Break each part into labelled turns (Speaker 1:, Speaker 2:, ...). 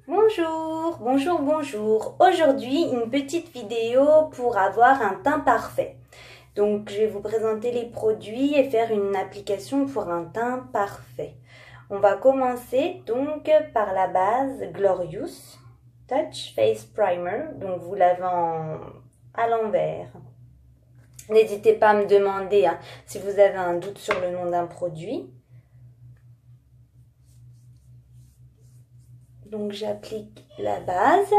Speaker 1: Bonjour. Aujourd'hui, une petite vidéo pour avoir un teint parfait. Donc, je vais vous présenter les produits et faire une application pour un teint parfait. On va commencer donc par la base Glorious Touch Face Primer. Donc, vous l'avez à l'envers. N'hésitez pas à me demander si vous avez un doute sur le nom d'un produit. Donc j'applique la base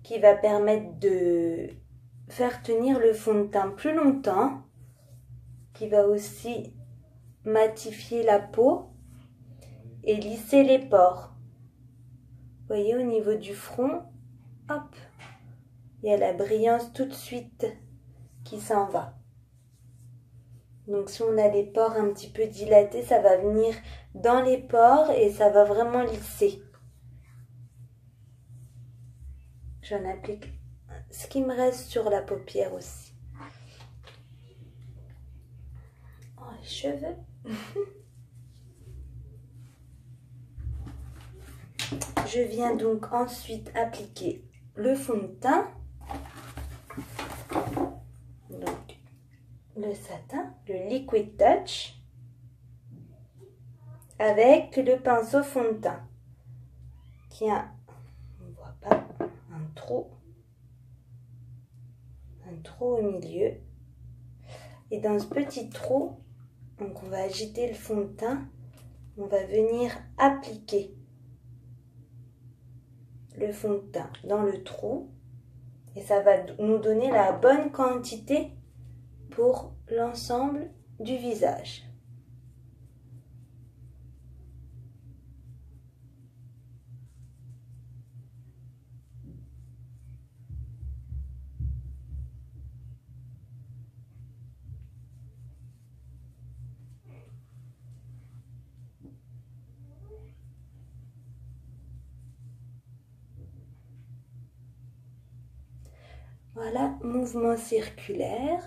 Speaker 1: qui va permettre de faire tenir le fond de teint plus longtemps, qui va aussi matifier la peau et lisser les pores. Vous voyez au niveau du front, hop, il y a la brillance tout de suite qui s'en va. Donc si on a les pores un petit peu dilatés, ça va venir dans les pores et ça va vraiment lisser. J'en applique ce qui me reste sur la paupière aussi. Oh, les cheveux. Je viens donc ensuite appliquer le fond de teint. Donc le satin, le Liquid Touch, avec le pinceau fond de teint qui a, on ne voit pas, un trou au milieu. Et dans ce petit trou, donc on va agiter le fond de teint, on va venir appliquer le fond de teint dans le trou et ça va nous donner la bonne quantité pour l'ensemble du visage. Voilà, mouvement circulaire.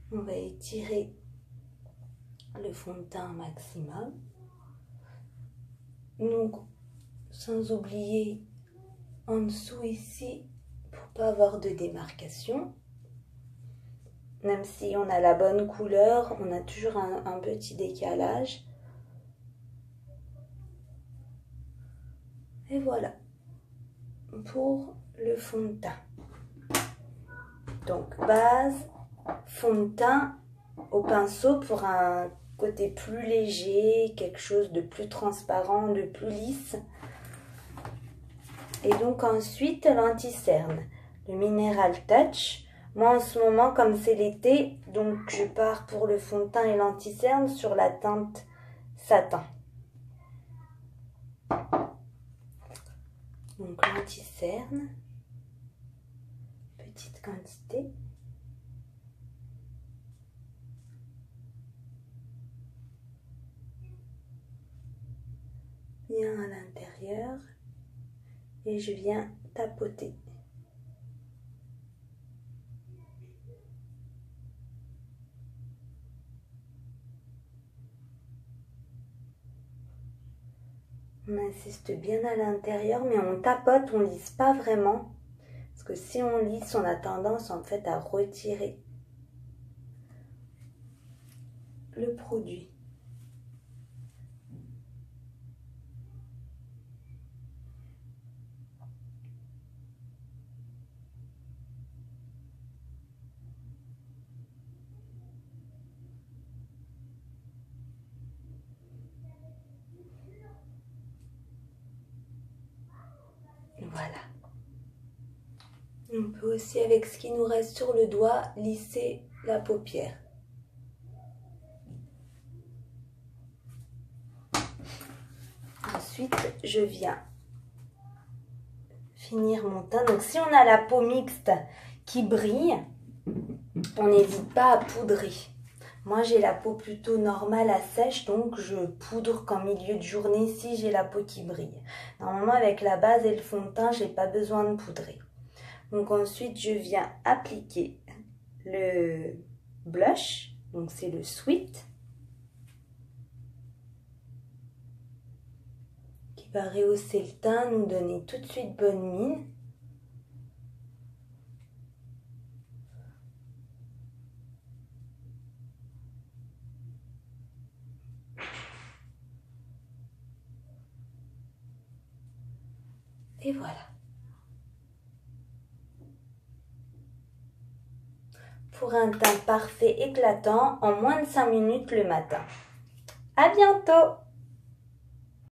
Speaker 1: On va étirer le fond de teint au maximum. Donc, sans oublier en dessous ici, pour pas avoir de démarcation. Même si on a la bonne couleur, on a toujours un petit décalage. Et voilà, pour le fond de teint. Donc, base, fond de teint au pinceau pour un côté plus léger, quelque chose de plus transparent, de plus lisse. Et donc ensuite l'anti-cerne, le Mineral Touch. Moi en ce moment, comme c'est l'été, donc je pars pour le fond de teint et l'anti-cerne sur la teinte satin. Donc l'anti-cerne, petite quantité. Bien à l'intérieur et je viens tapoter. On insiste bien à l'intérieur, mais on tapote, on lisse pas vraiment. Parce que si on lisse, on a tendance en fait à retirer le produit. Voilà. On peut aussi, avec ce qui nous reste sur le doigt, lisser la paupière. Ensuite, je viens finir mon teint. Donc, si on a la peau mixte qui brille, on n'hésite pas à poudrer. Moi, j'ai la peau plutôt normale à sèche, donc je poudre qu'en milieu de journée si j'ai la peau qui brille. Normalement, avec la base et le fond de teint, j'ai pas besoin de poudrer. Donc ensuite, je viens appliquer le blush, donc c'est le Sweet. qui va rehausser le teint, nous donner tout de suite bonne mine. Et voilà. Pour un teint parfait éclatant en moins de 5 minutes le matin. À bientôt!